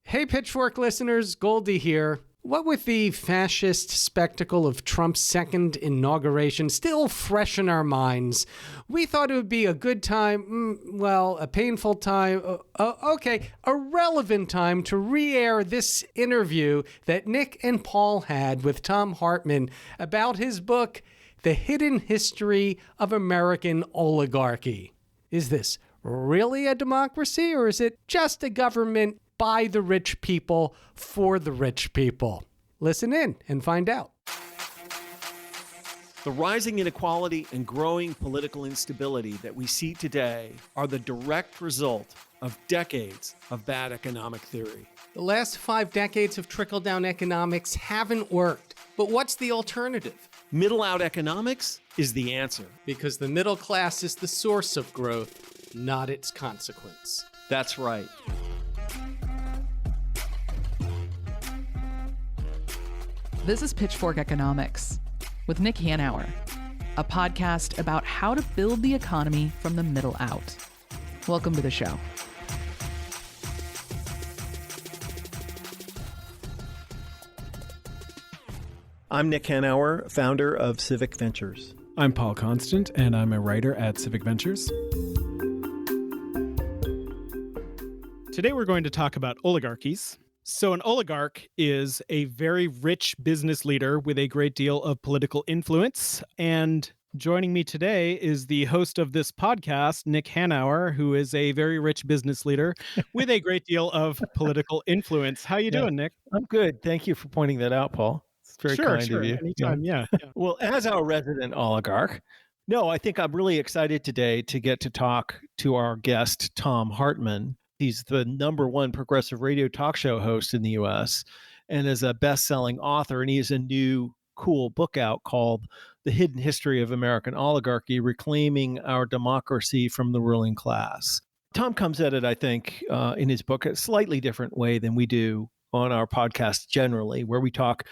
Hey, Pitchfork listeners, Goldie here. What with the fascist spectacle of Trump's second inauguration still fresh in our minds, we thought it would be a good time, a painful time, a relevant time to re-air this interview that Nick and Paul had with Thom Hartmann about his book, The Hidden History of American Oligarchy. Is this really a democracy, or is it just a government by the rich people, for the rich people? Listen in and find out. The rising inequality and growing political instability that we see today are the direct result of decades of bad economic theory. The last 5 decades of trickle-down economics haven't worked. But what's the alternative? Middle-out economics is the answer. Because the middle class is the source of growth, not its consequence. That's right. This is Pitchfork Economics with Nick Hanauer, a podcast about how to build the economy from the middle out. Welcome to the show. I'm Nick Hanauer, founder of Civic Ventures. I'm Paul Constant, and I'm a writer at Civic Ventures. Today we're going to talk about oligarchies. So an oligarch is a very rich business leader with a great deal of political influence. And joining me today is the host of this podcast, Nick Hanauer, who is a very rich business leader with a great deal of political influence. How you doing, Nick? I'm good. Thank you for pointing that out, Paul. It's very kind of you. Anytime, yeah. Well, as our resident oligarch, I think I'm really excited today to get to talk to our guest, Thom Hartmann. He's the #1 progressive radio talk show host in the U.S. and is a best-selling author, and he has a new cool book out called The Hidden History of American Oligarchy, Reclaiming Our Democracy from the Ruling Class. Thom comes at it, I think, in his book, a slightly different way than we do on our podcast generally, where we talk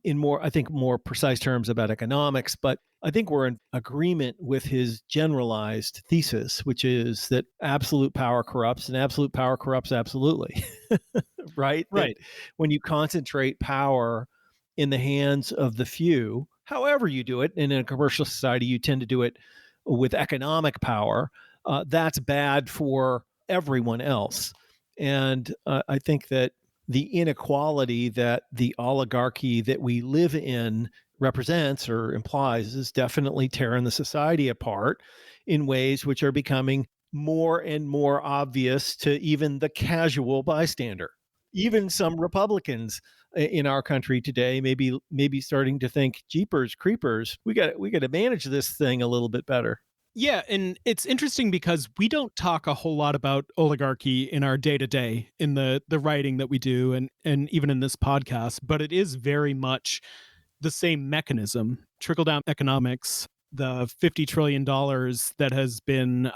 in more precise terms about economics, but I think we're in agreement with his generalized thesis, which is that absolute power corrupts and absolute power corrupts absolutely, right? Right. That when you concentrate power in the hands of the few, however you do it, and in a commercial society, you tend to do it with economic power, that's bad for everyone else. And I think that the inequality that the oligarchy that we live in represents or implies is definitely tearing the society apart in ways which are becoming more and more obvious to even the casual bystander. Even some Republicans in our country today may be starting to think, jeepers creepers, we got to manage this thing a little bit better. Yeah, and it's interesting because we don't talk a whole lot about oligarchy in our day-to-day, in the writing that we do, and even in this podcast, but it is very much the same mechanism. Trickle-down economics, the $50 trillion that has been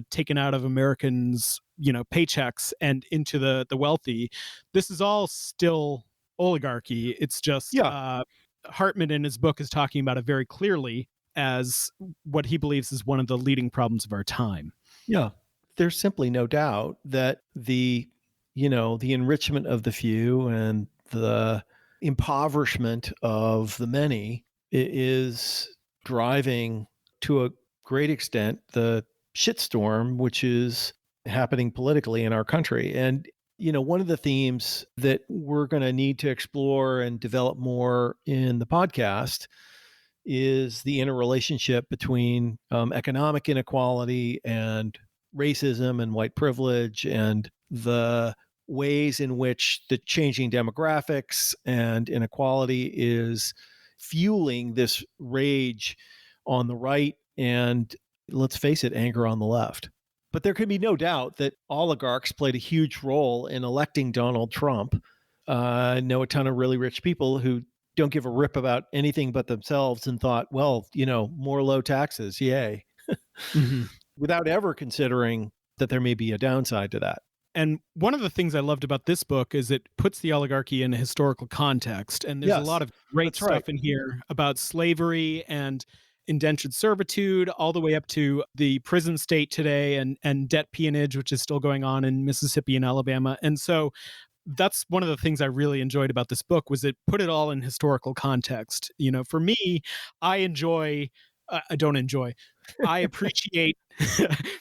taken out of Americans' paychecks and into the wealthy, this is all still oligarchy. It's just Hartmann in his book is talking about it very clearly as what he believes is one of the leading problems of our time. Yeah, there's simply no doubt that the enrichment of the few and the impoverishment of the many is driving to a great extent the shitstorm which is happening politically in our country. And one of the themes that we're going to need to explore and develop more in the podcast is the interrelationship between economic inequality and racism and white privilege, and the ways in which the changing demographics and inequality is fueling this rage on the right and, let's face it, anger on the left. But there can be no doubt that oligarchs played a huge role in electing Donald Trump. I know a ton of really rich people who don't give a rip about anything but themselves and thought, more low taxes, yay, without ever considering that there may be a downside to that. And one of the things I loved about this book is it puts the oligarchy in a historical context. And there's a lot of great stuff in here about slavery and indentured servitude, all the way up to the prison state today and debt peonage, which is still going on in Mississippi and Alabama. And so that's one of the things I really enjoyed about this book was it put it all in historical context. For me, I enjoy, I don't enjoy, I appreciate,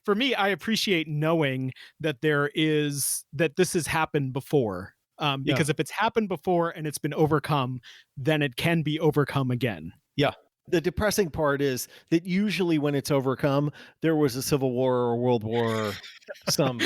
for me, I appreciate knowing that that this has happened before. Yeah. Because if it's happened before and it's been overcome, then it can be overcome again. Yeah. The depressing part is that usually when it's overcome, there was a civil war or a world war, some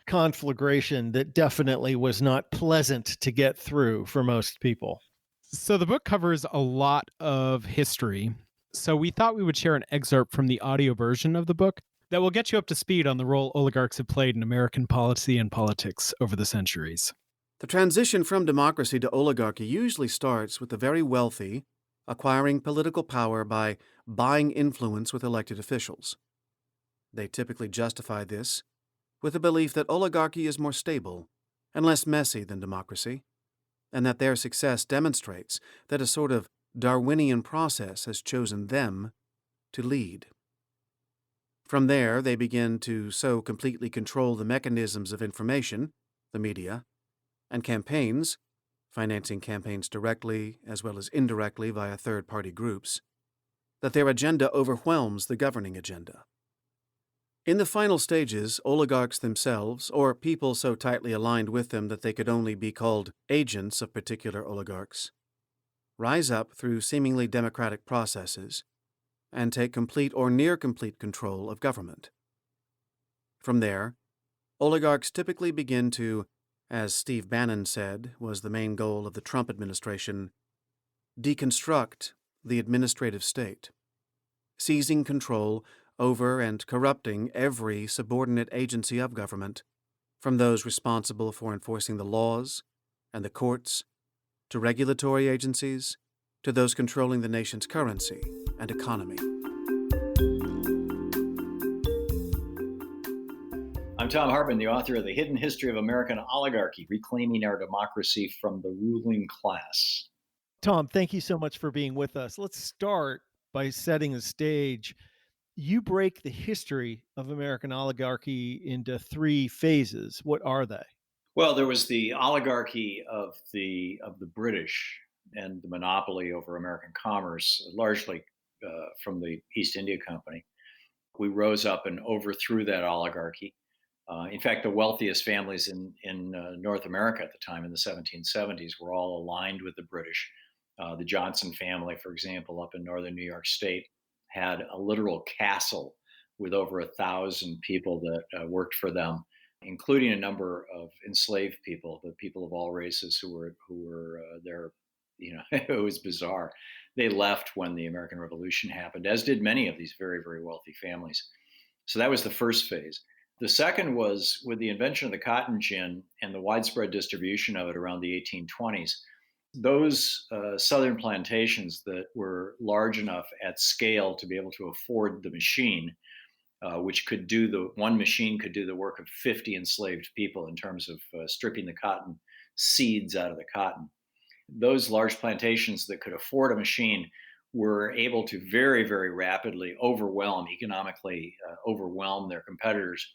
conflagration that definitely was not pleasant to get through for most people. So the book covers a lot of history. So we thought we would share an excerpt from the audio version of the book that will get you up to speed on the role oligarchs have played in American policy and politics over the centuries. The transition from democracy to oligarchy usually starts with the very wealthy acquiring political power by buying influence with elected officials. They typically justify this with the belief that oligarchy is more stable and less messy than democracy, and that their success demonstrates that a sort of Darwinian process has chosen them to lead. From there, they begin to so completely control the mechanisms of information, the media, and campaigns, financing campaigns directly as well as indirectly via third-party groups, that their agenda overwhelms the governing agenda. In the final stages, oligarchs themselves, or people so tightly aligned with them that they could only be called agents of particular oligarchs, rise up through seemingly democratic processes and take complete or near-complete control of government. From there, oligarchs typically begin to, as Steve Bannon said was the main goal of the Trump administration, deconstruct the administrative state, seizing control over and corrupting every subordinate agency of government, from those responsible for enforcing the laws and the courts, to regulatory agencies, to those controlling the nation's currency and economy. I'm Thom Hartmann, the author of The Hidden History of American Oligarchy, Reclaiming Our Democracy from the Ruling Class. Thom, thank you so much for being with us. Let's start by setting the stage. You break the history of American oligarchy into three phases. What are they? Well, there was the oligarchy of the British and the monopoly over American commerce, largely from the East India Company. We rose up and overthrew that oligarchy. In fact, the wealthiest families in North America at the time, in the 1770s, were all aligned with the British. The Johnson family, for example, up in northern New York State, had a literal castle with over 1,000 people that worked for them, including a number of enslaved people, the people of all races who were there. It was bizarre. They left when the American Revolution happened, as did many of these very, very wealthy families. So that was the first phase. The second was with the invention of the cotton gin and the widespread distribution of it around the 1820s. Those southern plantations that were large enough at scale to be able to afford the machine, which could do one machine could do the work of 50 enslaved people in terms of stripping the cotton seeds out of the cotton. Those large plantations that could afford a machine were able to very, very rapidly economically overwhelm their competitors,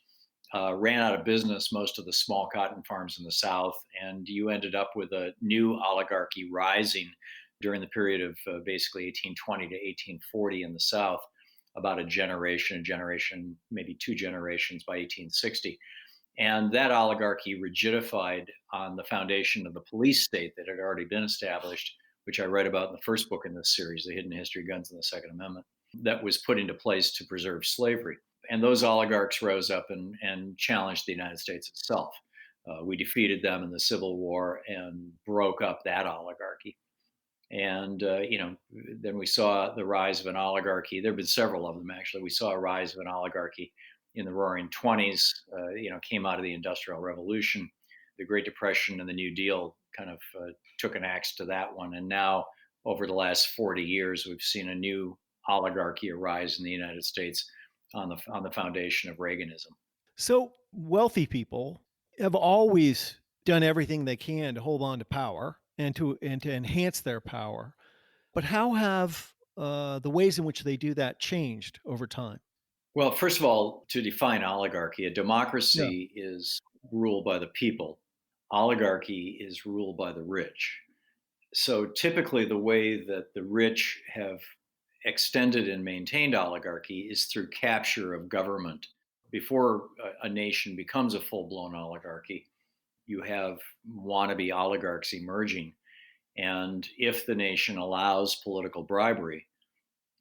ran out of business most of the small cotton farms in the South, and you ended up with a new oligarchy rising during the period of basically 1820 to 1840 in the South, about a generation, maybe two generations by 1860. And that oligarchy rigidified on the foundation of the police state that had already been established, which I write about in the first book in this series, The Hidden History of Guns and the Second Amendment, that was put into place to preserve slavery. And those oligarchs rose up and challenged the United States itself. We defeated them in the Civil War and broke up that oligarchy. And, then we saw the rise of an oligarchy. There have been several of them, actually. We saw a rise of an oligarchy in the roaring 20s, came out of the Industrial Revolution. The Great Depression and the New Deal kind of took an axe to that one. And now, over the last 40 years, we've seen a new oligarchy arise in the United States on the foundation of Reaganism. So wealthy people have always done everything they can to hold on to power and to enhance their power. But how have the ways in which they do that changed over time? Well, first of all, to define oligarchy, a democracy is ruled by the people. oligarchy is ruled by the rich. So typically, the way that the rich have extended and maintained oligarchy is through capture of government. Before a nation becomes a full blown oligarchy, you have wannabe oligarchs emerging. And if the nation allows political bribery,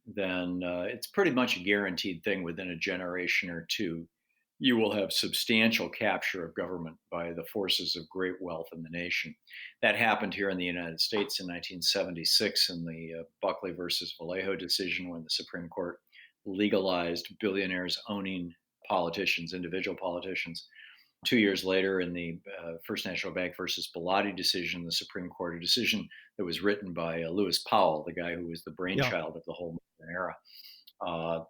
then it's pretty much a guaranteed thing within a generation or two. You will have substantial capture of government by the forces of great wealth in the nation. That happened here in the United States in 1976 in the Buckley versus Vallejo decision, when the Supreme Court legalized billionaires owning politicians, individual politicians. 2 years later, in the First National Bank versus Bellotti decision, the Supreme Court, a decision that was written by Lewis Powell, the guy who was the brainchild of the whole modern era.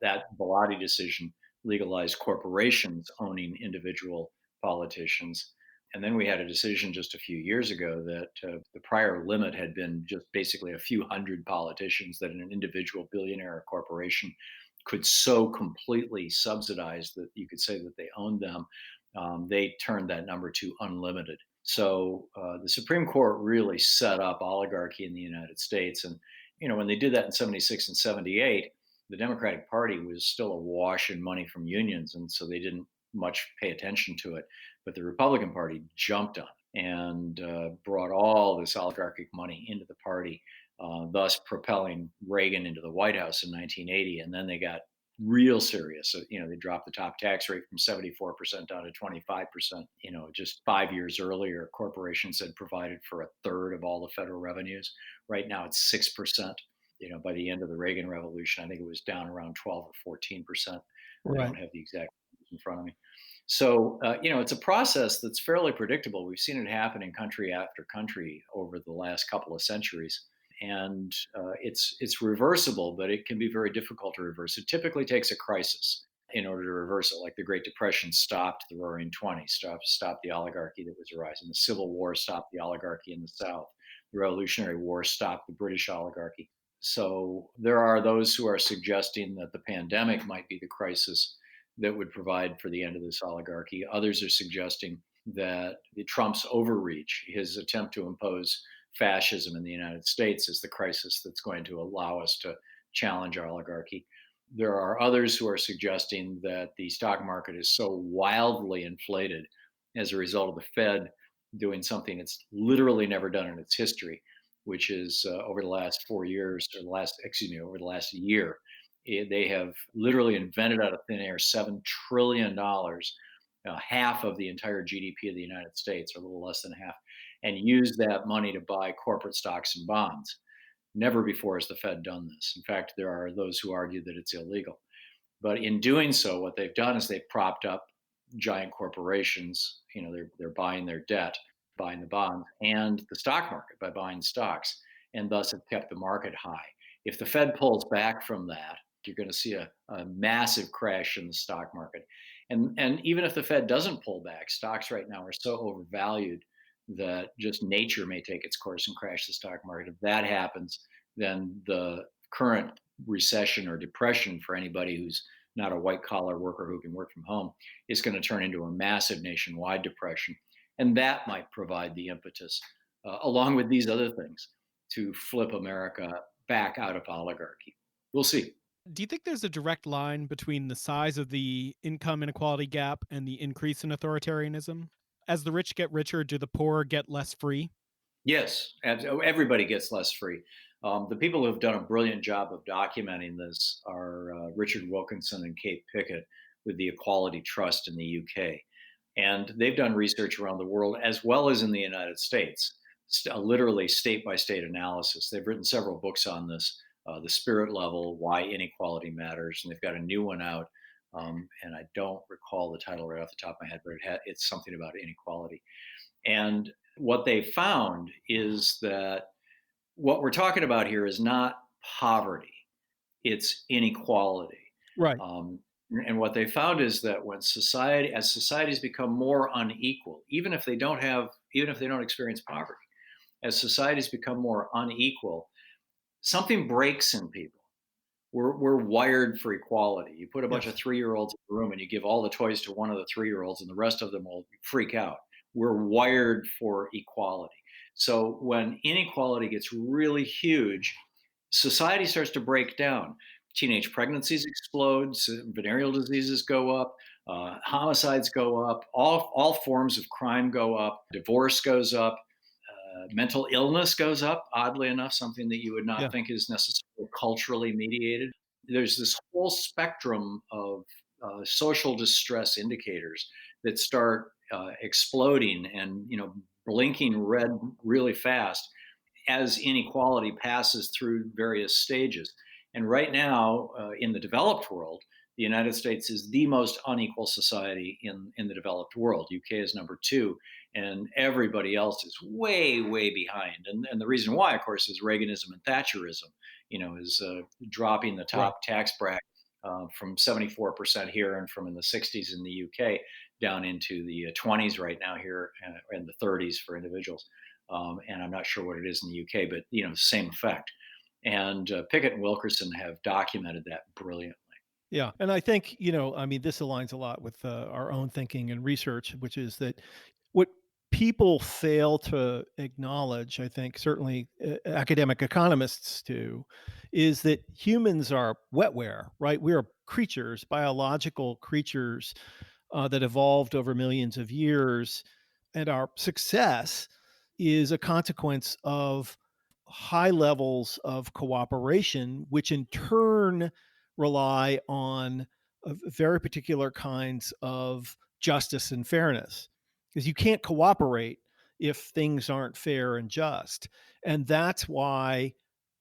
That Bellotti decision legalized corporations owning individual politicians. And then we had a decision just a few years ago that the prior limit had been just basically a few hundred politicians that an individual billionaire or corporation could so completely subsidize that you could say that they owned them. They turned that number to unlimited. So the Supreme Court really set up oligarchy in the United States. And, when they did that in 76 and 78, the Democratic Party was still awash in money from unions. And so they didn't much pay attention to it. But the Republican Party jumped on it and brought all this oligarchic money into the party, thus propelling Reagan into the White House in 1980. And then they got real serious. So, they dropped the top tax rate from 74% down to 25%. Just 5 years earlier, corporations had provided for a third of all the federal revenues. Right now it's 6%. By the end of the Reagan Revolution, I think it was down around 12 or 14%. I don't have the exact in front of me. So, it's a process that's fairly predictable. We've seen it happen in country after country over the last couple of centuries. And it's reversible, but it can be very difficult to reverse. It typically takes a crisis in order to reverse it. Like the Great Depression stopped the Roaring Twenties, stopped the oligarchy that was arising. The Civil War stopped the oligarchy in the South. The Revolutionary War stopped the British oligarchy. So there are those who are suggesting that the pandemic might be the crisis that would provide for the end of this oligarchy. Others are suggesting that Trump's overreach, his attempt to impose fascism in the United States, is the crisis that's going to allow us to challenge our oligarchy. There are others who are suggesting that the stock market is so wildly inflated as a result of the Fed doing something it's literally never done in its history, which is over the last 4 years, or over the last year, they have literally invented out of thin air $7 trillion, half of the entire GDP of the United States, or a little less than half, and use that money to buy corporate stocks and bonds. Never before has the Fed done this. In fact, there are those who argue that it's illegal. But in doing so, what they've done is they've propped up giant corporations. They're buying their debt, buying the bonds, and the stock market by buying stocks, and thus have kept the market high. If the Fed pulls back from that, you're going to see a massive crash in the stock market. And even if the Fed doesn't pull back, stocks right now are so overvalued that just nature may take its course and crash the stock market. If that happens, then the current recession or depression for anybody who's not a white collar worker who can work from home is going to turn into a massive nationwide depression. And that might provide the impetus, along with these other things, to flip America back out of oligarchy. We'll see. Do you think there's a direct line between the size of the income inequality gap and the increase in authoritarianism? As the rich get richer, do the poor get less free? Yes, everybody gets less free. The people who have done a brilliant job of documenting this are Richard Wilkinson and Kate Pickett with the Equality Trust in the UK. And they've done research around the world as well as in the United States, literally state by state analysis. They've written several books on this, The Spirit Level, Why Inequality Matters. And they've got a new one out. And I don't recall the title right off the top of my head, but it's something about inequality. And what they found is that what we're talking about here is not poverty, it's inequality. Right. And what they found is that as societies become more unequal, even if they don't experience poverty, as societies become more unequal, something breaks in people. We're wired for equality. You put a bunch of 3-year-olds in the room and you give all the toys to one of the 3-year-olds and the rest of them will freak out. we're wired for equality. So when inequality gets really huge, society starts to break down. Teenage pregnancies explode, venereal diseases go up, homicides go up, all forms of crime go up, divorce goes up, mental illness goes up, oddly enough, something that you would not Yeah. think is necessarily culturally mediated. There's this whole spectrum of social distress indicators that start exploding and blinking red really fast as inequality passes through various stages. And right now, in the developed world, the United States is the most unequal society in the developed world. UK is number two, and everybody else is way, way behind. And the reason why, of course, is Reaganism and Thatcherism, is dropping the top tax bracket from 74% here and from in the 60s in the UK down into the 20s right now here and the 30s for individuals. And I'm not sure what it is in the UK, but same effect. And Pickett and Wilkerson have documented that brilliantly. Yeah. And I think, this aligns a lot with our own thinking and research, which is that what people fail to acknowledge, I think, certainly academic economists do, is that humans are wetware, right? We are creatures, biological creatures that evolved over millions of years. And our success is a consequence of high levels of cooperation, which in turn rely on very particular kinds of justice and fairness. Because you can't cooperate if things aren't fair and just. And that's why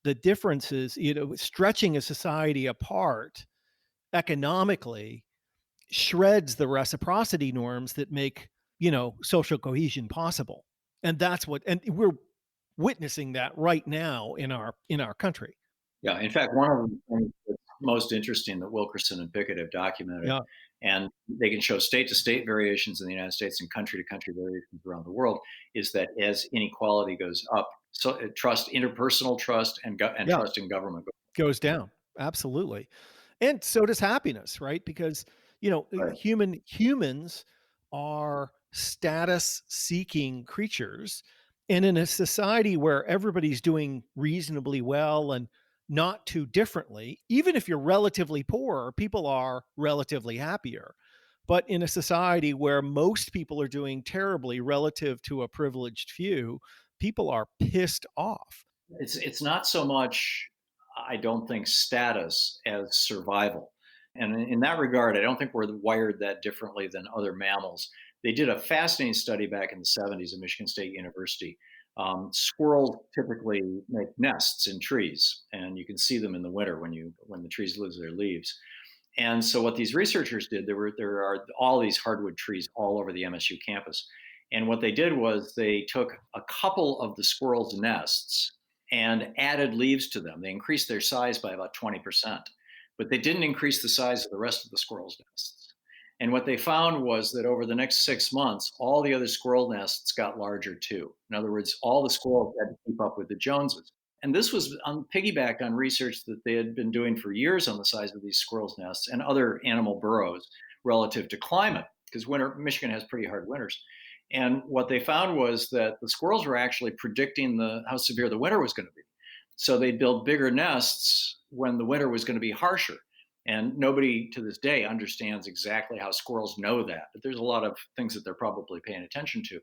the differences, stretching a society apart economically shreds the reciprocity norms that make, social cohesion possible. And and we're witnessing that right now in our country. Yeah, in fact, one of the things that's most interesting that Wilkerson and Pickett have documented, Yeah. and they can show state to state variations in the United States and country to country variations around the world, is that as inequality goes up, so trust, interpersonal trust, and trust in government goes down. Absolutely. And so does happiness, right? Because, Right. humans are status seeking creatures. And in a society where everybody's doing reasonably well and not too differently, even if you're relatively poor, people are relatively happier. But in a society where most people are doing terribly relative to a privileged few, people are pissed off. It's not so much, I don't think, status as survival. And in that regard, I don't think we're wired that differently than other mammals. They did a fascinating study back in the 70s at Michigan State University. Squirrels typically make nests in trees, and you can see them in the winter when the trees lose their leaves. And so what these researchers did, there are all these hardwood trees all over the MSU campus. And what they did was they took a couple of the squirrels' nests and added leaves to them. They increased their size by about 20%, but they didn't increase the size of the rest of the squirrels' nests. And what they found was that over the next 6 months, all the other squirrel nests got larger too. In other words, all the squirrels had to keep up with the Joneses. And this was piggybacked on research that they had been doing for years on the size of these squirrels' nests and other animal burrows relative to climate, because Michigan has pretty hard winters. And what they found was that the squirrels were actually predicting how severe the winter was going to be. So they'd build bigger nests when the winter was going to be harsher. And nobody to this day understands exactly how squirrels know that. But there's a lot of things that they're probably paying attention to,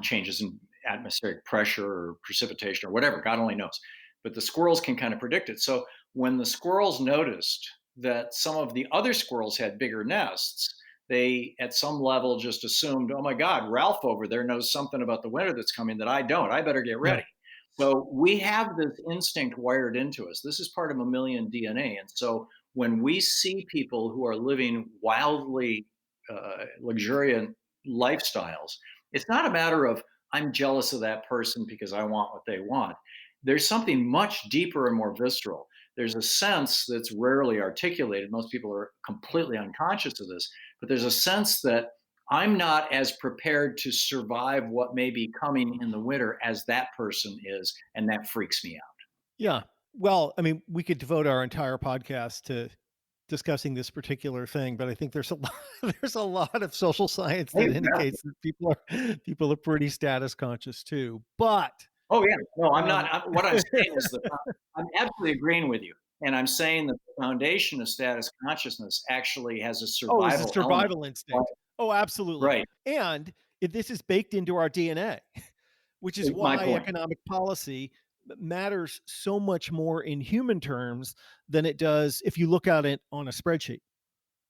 changes in atmospheric pressure or precipitation or whatever, God only knows. But the squirrels can kind of predict it. So when the squirrels noticed that some of the other squirrels had bigger nests, they at some level just assumed, oh my God, Ralph over there knows something about the winter that's coming that I don't. I better get ready. Yeah. So we have this instinct wired into us. This is part of mammalian DNA. And so when we see people who are living wildly luxuriant lifestyles, it's not a matter of I'm jealous of that person because I want what they want. There's something much deeper and more visceral. There's a sense that's rarely articulated. Most people are completely unconscious of this, but there's a sense that I'm not as prepared to survive what may be coming in the winter as that person is, and that freaks me out. Yeah. Well, I mean, we could devote our entire podcast to discussing this particular thing, but I think there's a lot, there's a lot of social science that Exactly. indicates that people are pretty status conscious too. But Oh yeah, no, I'm not. um, What I'm saying is that I'm absolutely agreeing with you, and I'm saying that the foundation of status consciousness actually has a oh, it's a survival element. survival instinct. Oh, absolutely. Right. And this is baked into our DNA, which is My why point. economic policy matters so much more in human terms than it does if you look at it on a spreadsheet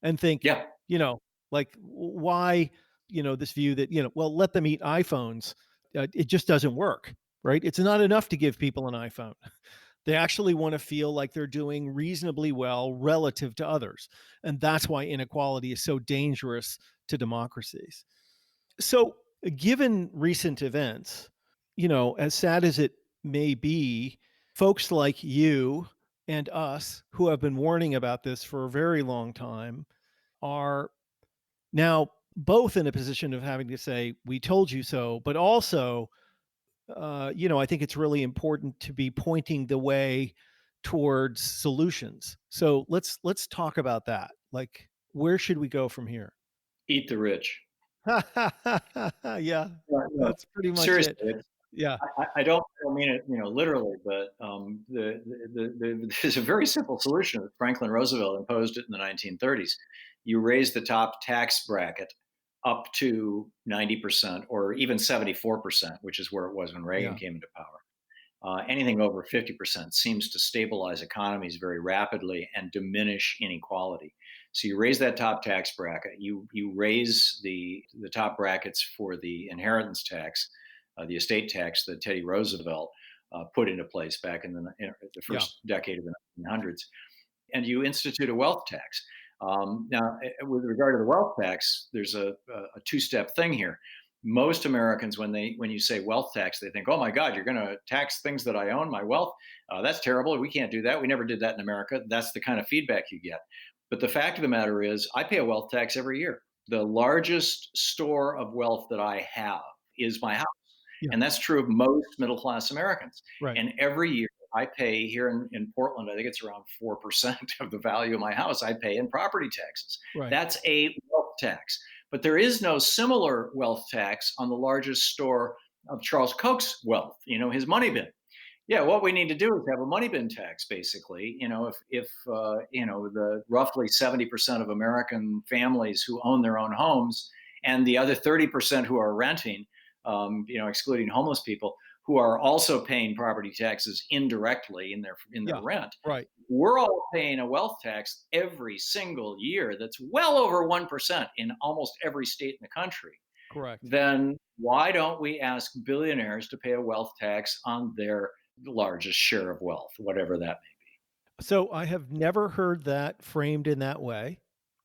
and think, Yeah. you know, like why, this view that, well, let them eat iPhones. It just doesn't work, right? It's not enough to give people an iPhone. They actually want to feel like they're doing reasonably well relative to others. And that's why inequality is so dangerous to democracies. So, given recent events, as sad as it may be, folks like you and us who have been warning about this for a very long time are now both in a position of having to say, we told you so, but also, I think it's really important to be pointing the way towards solutions. So let's talk about that. Like, where should we go from here? Eat the rich. Yeah, No, that's pretty much seriously, it. Yeah, I don't mean it, literally, but there's a very simple solution that Franklin Roosevelt imposed it in the 1930s. You raise the top tax bracket up to 90% or even 74%, which is where it was when Reagan yeah, came into power. Anything over 50% seems to stabilize economies very rapidly and diminish inequality. So you raise that top tax bracket. You raise the top brackets for the inheritance tax, the estate tax that Teddy Roosevelt put into place back in the yeah, first decade of the 1900s, and you institute a wealth tax. Now, with regard to the wealth tax, there's a two-step thing here. Most Americans, when you say wealth tax, they think, "Oh my God, you're going to tax things that I own, my wealth. That's terrible. We can't do that. We never did that in America." That's the kind of feedback you get. But the fact of the matter is, I pay a wealth tax every year. The largest store of wealth that I have is my house, yeah, and that's true of most middle-class Americans. right, And every year, I pay here in Portland, I think it's around 4% of the value of my house I pay in property taxes. right. That's a wealth tax. But there is no similar wealth tax on the largest store of Charles Koch's wealth, his money bin. Yeah, what we need to do is have a money bin tax, basically. If the roughly 70% of American families who own their own homes and the other 30% who are renting, excluding homeless people, who are also paying property taxes indirectly in their Yeah, rent. right. We're all paying a wealth tax every single year that's well over 1% in almost every state in the country. Correct. Then why don't we ask billionaires to pay a wealth tax on their largest share of wealth, whatever that may be? So I have never heard that framed in that way.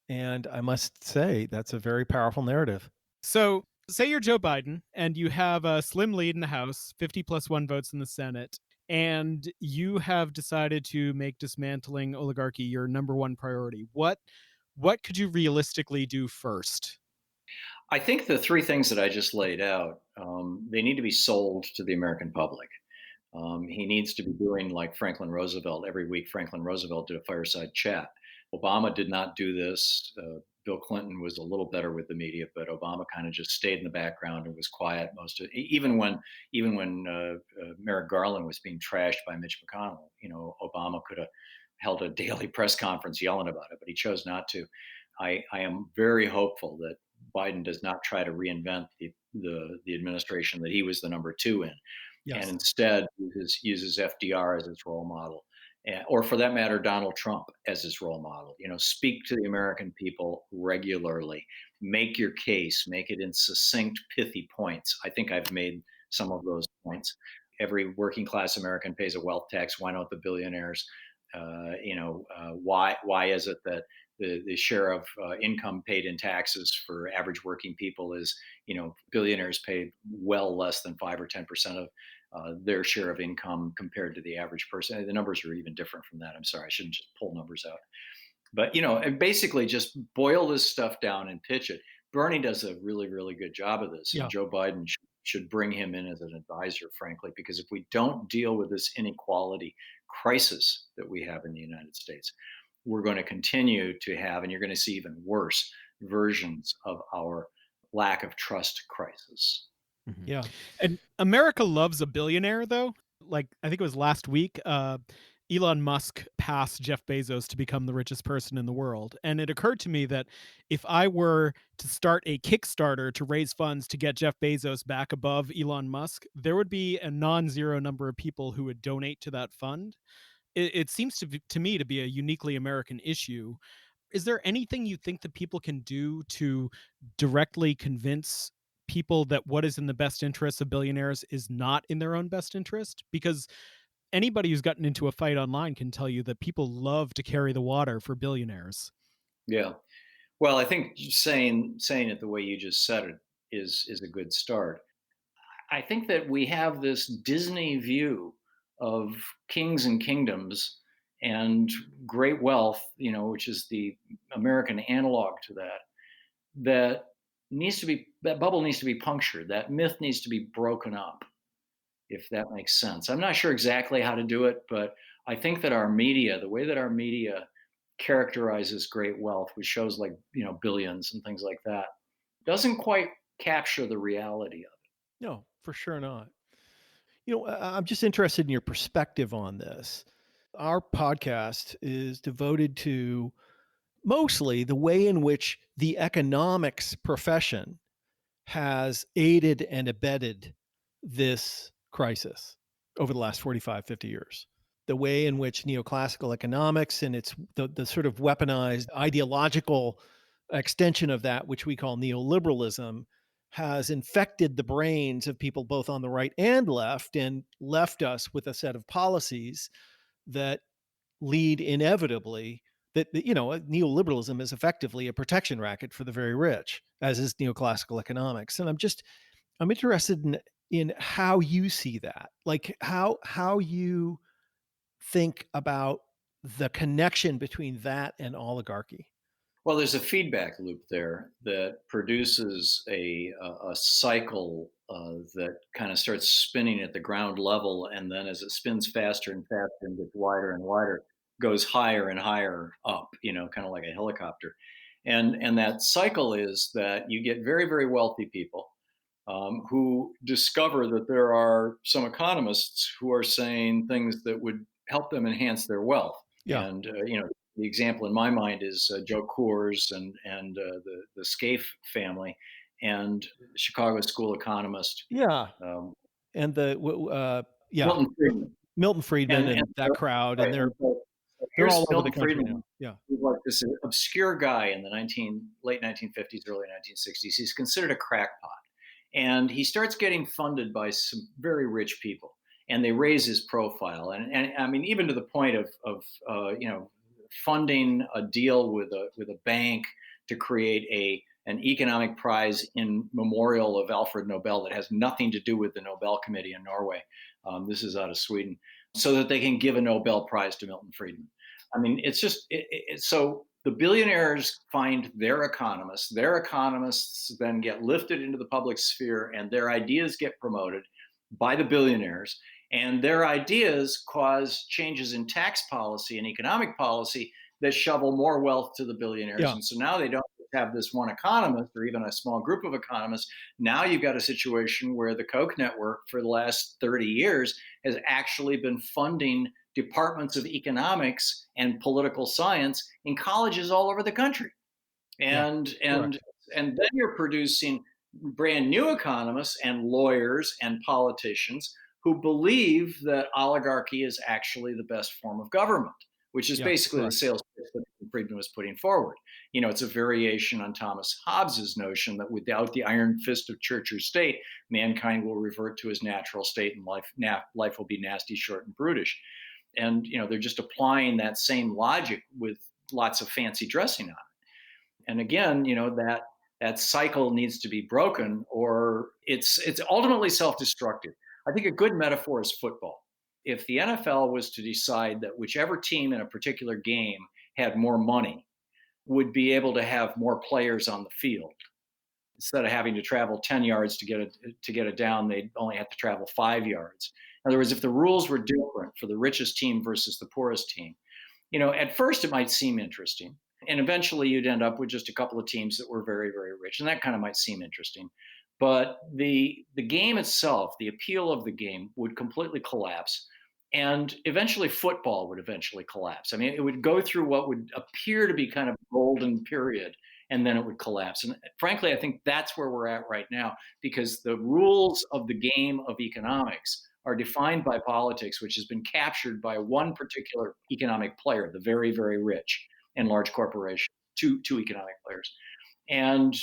And I must say, that's a very powerful narrative. So, say you're Joe Biden and you have a slim lead in the House, 50 plus one votes in the Senate, and you have decided to make dismantling oligarchy your number one priority. What could you realistically do first? I think the three things that I just laid out, they need to be sold to the American public. He needs to be doing like Franklin Roosevelt. Every week, Franklin Roosevelt did a fireside chat. Obama did not do this. Bill Clinton was a little better with the media, but Obama kind of just stayed in the background and was quiet most of even when Merrick Garland was being trashed by Mitch McConnell. Obama could have held a daily press conference yelling about it, but he chose not to. I am very hopeful that Biden does not try to reinvent the administration that he was the number two in, and Yes. instead uses FDR as his role model, or for that matter, Donald Trump as his role model. Speak to the American people regularly, make your case, make it in succinct, pithy points. I think I've made some of those points. Every working class American pays a wealth tax. Why don't the billionaires? Why is it that the share of income paid in taxes for average working people is, billionaires pay well less than 5 or 10% of their share of income compared to the average person. The numbers are even different from that. I'm sorry, I shouldn't just pull numbers out. But and basically just boil this stuff down and pitch it. Bernie does a really, really good job of this, Yeah. and Joe Biden should bring him in as an advisor, frankly, because if we don't deal with this inequality crisis that we have in the United States, we're going to continue to have, and you're going to see even worse versions of our lack of trust crisis. Mm-hmm. Yeah. And America loves a billionaire, though. Like, I think it was last week, Elon Musk passed Jeff Bezos to become the richest person in the world. And it occurred to me that if I were to start a Kickstarter to raise funds to get Jeff Bezos back above Elon Musk, there would be a non-zero number of people who would donate to that fund. It seems to me to be a uniquely American issue. Is there anything you think that people can do to directly convince people that what is in the best interest of billionaires is not in their own best interest? Because anybody who's gotten into a fight online can tell you that people love to carry the water for billionaires. Yeah. Well, I think saying it the way you just said it is a good start. I think that we have this Disney view of kings and kingdoms and great wealth, which is the American analog to that, that bubble needs to be punctured. That myth needs to be broken up, if that makes sense. I'm not sure exactly how to do it, but I think that our media, the way that our media characterizes great wealth with shows like, Billions and things like that, doesn't quite capture the reality of it. No, for sure not. I'm just interested in your perspective on this. Our podcast is devoted to mostly the way in which the economics profession has aided and abetted this crisis over the last 45, 50 years. The way in which neoclassical economics and its the sort of weaponized ideological extension of that, which we call neoliberalism, has infected the brains of people both on the right and left, and left us with a set of policies that lead inevitably that neoliberalism is effectively a protection racket for the very rich, as is neoclassical economics. And I'm interested in how you see that, like how you think about the connection between that and oligarchy. Well, there's a feedback loop there that produces a cycle that kind of starts spinning at the ground level, and then as it spins faster and faster and gets wider and wider, goes higher and higher up. Kind of like a helicopter. And that cycle is that you get very, very wealthy people who discover that there are some economists who are saying things that would help them enhance their wealth. Yeah. And the example in my mind is Joe Coors and the Scaife family and Chicago School economist. Yeah. Um, And Milton Friedman. Milton Friedman and that crowd, and they're all over the country now. Yeah. He's like this obscure guy in the late 1950s, early 1960s. He's considered a crackpot. And he starts getting funded by some very rich people, and they raise his profile. And I mean, even to the point of funding a deal with a bank to create an economic prize in memorial of Alfred Nobel that has nothing to do with the Nobel Committee in Norway. This is out of Sweden, so that they can give a Nobel Prize to Milton Friedman. I mean, it's just so the billionaires find their economists. Their economists then get lifted into the public sphere, and their ideas get promoted by the billionaires. And their ideas cause changes in tax policy and economic policy that shovel more wealth to the billionaires. Yeah. And so now they don't have this one economist or even a small group of economists. Now you've got a situation where the Koch network for the last 30 years has actually been funding departments of economics and political science in colleges all over the country. And then you're producing brand new economists and lawyers and politicians who believe that oligarchy is actually the best form of government, which is basically the sales pitch that Friedman was putting forward. It's a variation on Thomas Hobbes's notion that without the iron fist of church or state, mankind will revert to his natural state and life will be nasty, short, and brutish. And they're just applying that same logic with lots of fancy dressing on it. And again, that cycle needs to be broken, or it's ultimately self-destructive. I think a good metaphor is football. If the NFL was to decide that whichever team in a particular game had more money would be able to have more players on the field, instead of having to travel 10 yards to get it down, they'd only have to travel 5 yards. In other words, if the rules were different for the richest team versus the poorest team, At first it might seem interesting. And eventually you'd end up with just a couple of teams that were very, very rich. And that kind of might seem interesting. But the game itself, the appeal of the game would completely collapse. And eventually football would eventually collapse. I mean, it would go through what would appear to be kind of a golden period, and then it would collapse. And frankly, I think that's where we're at right now, because the rules of the game of economics are defined by politics, which has been captured by one particular economic player, the very, very rich and large corporations, two economic players. And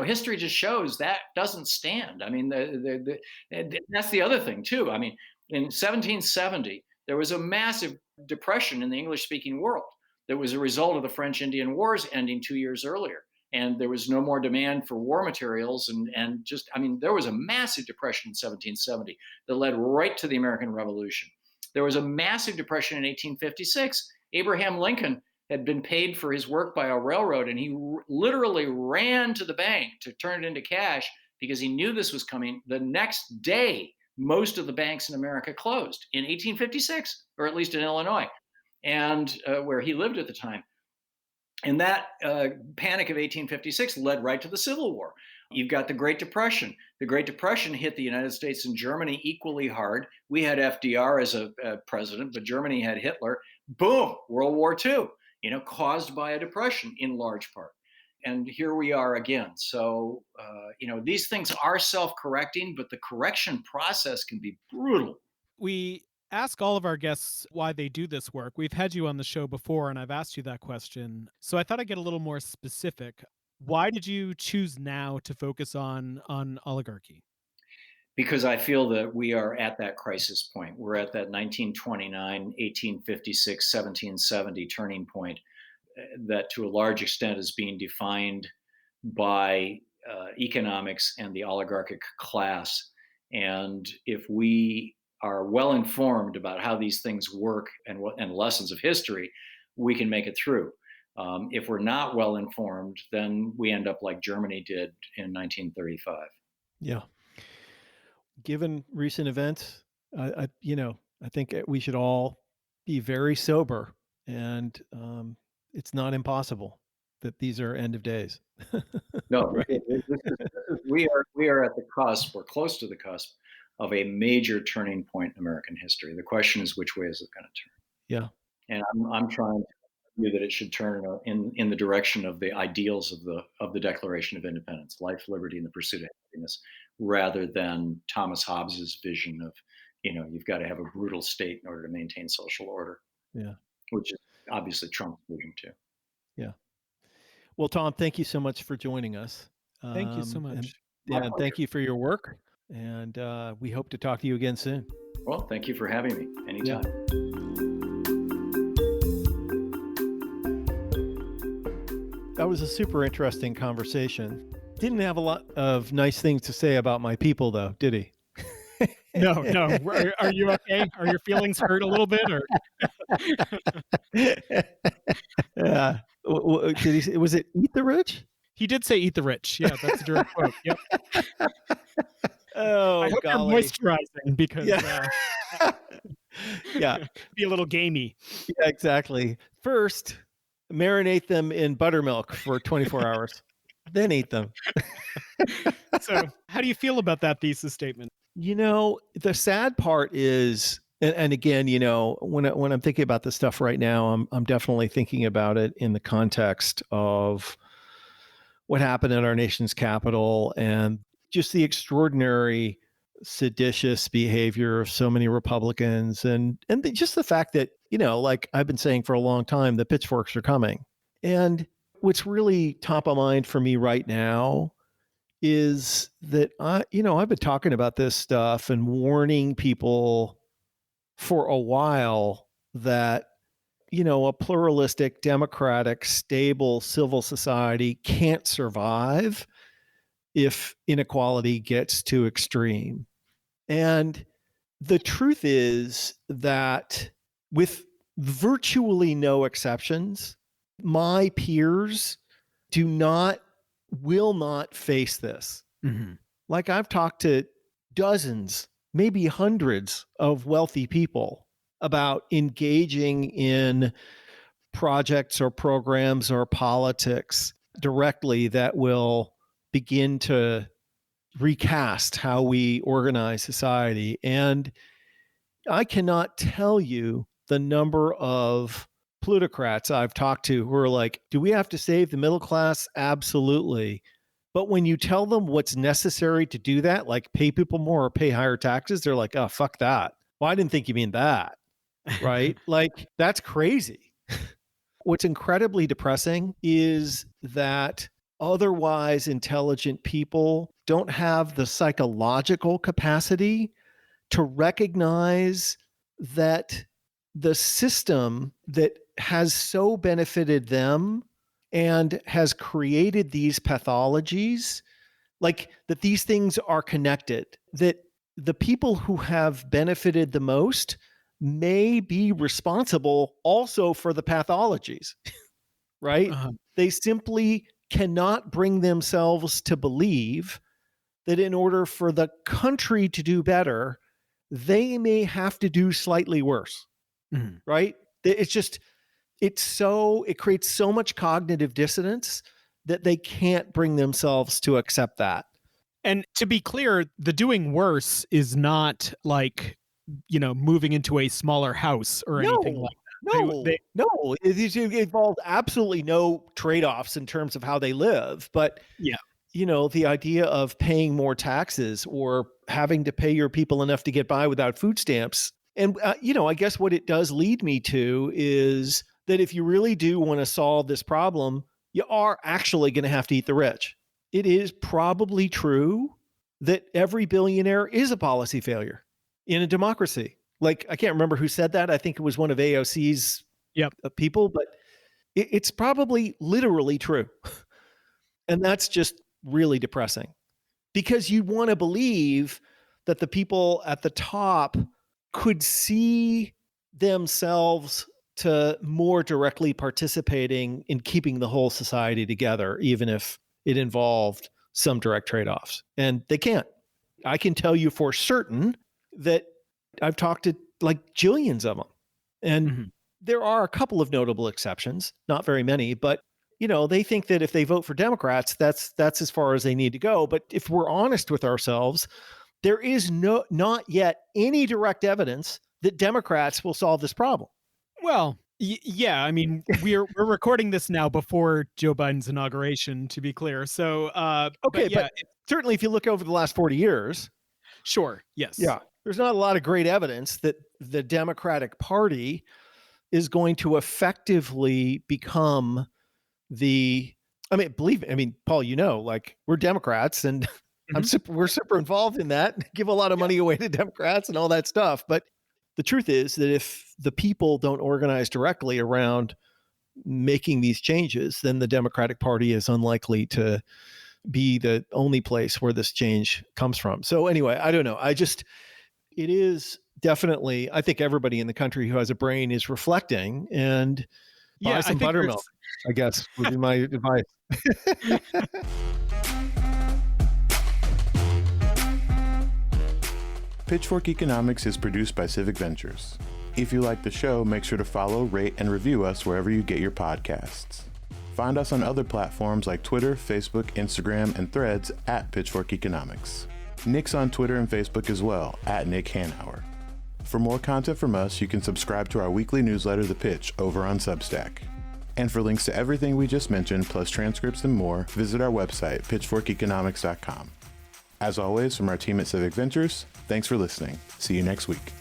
history just shows that doesn't stand. I mean, that's the other thing too. I mean, in 1770, there was a massive depression in the English-speaking world that was a result of the French Indian Wars ending 2 years earlier. And there was no more demand for war materials. There was a massive depression in 1770 that led right to the American Revolution. There was a massive depression in 1856. Abraham Lincoln had been paid for his work by a railroad, and he literally ran to the bank to turn it into cash because he knew this was coming. The next day, most of the banks in America closed in 1856, or at least in Illinois, and where he lived at the time. And that panic of 1856 led right to the Civil War. You've got the Great Depression. The Great Depression hit the United States and Germany equally hard. We had FDR as a president, but Germany had Hitler. Boom, World War II, caused by a depression in large part. And here we are again. So, these things are self-correcting, but the correction process can be brutal. We ask all of our guests why they do this work. We've had you on the show before, and I've asked you that question. So I thought I'd get a little more specific. Why did you choose now to focus on oligarchy? Because I feel that we are at that crisis point. We're at that 1929, 1856, 1770 turning point that to a large extent is being defined by economics and the oligarchic class. And if we are well informed about how these things work and lessons of history, we can make it through. If we're not well informed, then we end up like Germany did in 1935. Yeah. Given recent events, I think we should all be very sober, and it's not impossible that these are end of days. No, right. We are at the cusp, or close to the cusp, of a major turning point in American history. The question is, which way is it going to turn? Yeah. And I'm trying to argue that it should turn in the direction of the ideals of the Declaration of Independence: life, liberty, and the pursuit of happiness, rather than Thomas Hobbes's vision of, you've got to have a brutal state in order to maintain social order. Yeah. Which is obviously Trump's vision too. Yeah. Well, Thom, thank you so much for joining us. Thank you so much. And thank you for your work. And we hope to talk to you again soon. Well, thank you for having me. Anytime. Yeah. That was a super interesting conversation. Didn't have a lot of nice things to say about my people, though, did he? No. Are you okay? Are your feelings hurt a little bit? Or? Yeah. Did he say, was it eat the rich? He did say eat the rich. Yeah, that's a direct quote. Yep. Oh, I hope golly. you're moisturizing because yeah, be a little gamey. Yeah, exactly. First, marinate them in buttermilk for 24 hours, then eat them. So how do you feel about that thesis statement? The sad part is, and again, when I'm thinking about this stuff right now, I'm definitely thinking about it in the context of what happened at our nation's capital and just the extraordinary seditious behavior of so many Republicans, and just the fact that, like I've been saying for a long time, the pitchforks are coming. And what's really top of mind for me right now is that I've been talking about this stuff and warning people for a while that, a pluralistic, democratic, stable civil society can't survive if inequality gets too extreme. And the truth is that with virtually no exceptions, my peers will not face this. Mm-hmm. Like I've talked to dozens, maybe hundreds of wealthy people about engaging in projects or programs or politics directly that will begin to recast how we organize society. And I cannot tell you the number of plutocrats I've talked to who are like, do we have to save the middle class? Absolutely. But when you tell them what's necessary to do that, like pay people more or pay higher taxes, they're like, oh, fuck that. Well, I didn't think you mean that, right? Like, that's crazy. What's incredibly depressing is that otherwise intelligent people don't have the psychological capacity to recognize that the system that has so benefited them and has created these pathologies, like that these things are connected, that the people who have benefited the most may be responsible also for the pathologies, right? They simply cannot bring themselves to believe that in order for the country to do better, they may have to do slightly worse, right? It's just, it creates so much cognitive dissonance that they can't bring themselves to accept that. And to be clear, the doing worse is not like, moving into a smaller house or anything like that. No, it involves absolutely no trade-offs in terms of how they live. But, the idea of paying more taxes or having to pay your people enough to get by without food stamps. And, I guess what it does lead me to is that if you really do want to solve this problem, you are actually going to have to eat the rich. It is probably true that every billionaire is a policy failure in a democracy. Like, I can't remember who said that. I think it was one of AOC's people, but it's probably literally true. And that's just really depressing because you want to believe that the people at the top could see themselves to more directly participating in keeping the whole society together, even if it involved some direct trade-offs. And they can't. I can tell you for certain that I've talked to like jillions of them. And there are a couple of notable exceptions, not very many, but they think that if they vote for Democrats, that's as far as they need to go. But if we're honest with ourselves, there is not yet any direct evidence that Democrats will solve this problem. Well, yeah, I mean, we're recording this now before Joe Biden's inauguration, to be clear. So, okay, but certainly if you look over the last 40 years. Sure, yes. Yeah, there's not a lot of great evidence that the Democratic Party is going to effectively become Paul, like we're Democrats and we're super involved in that, give a lot of money away to Democrats and all that stuff. But the truth is that if the people don't organize directly around making these changes, then the Democratic Party is unlikely to be the only place where this change comes from. So anyway, I don't know. It is definitely, I think everybody in the country who has a brain is reflecting and buy some buttermilk, I guess, would be my advice. Pitchfork Economics is produced by Civic Ventures. If you like the show, make sure to follow, rate, and review us wherever you get your podcasts. Find us on other platforms like Twitter, Facebook, Instagram, and Threads at Pitchfork Economics. Nick's on Twitter and Facebook as well, at Nick Hanauer. For more content from us, you can subscribe to our weekly newsletter, The Pitch, over on Substack. And for links to everything we just mentioned, plus transcripts and more, visit our website, pitchforkeconomics.com. As always, from our team at Civic Ventures, thanks for listening. See you next week.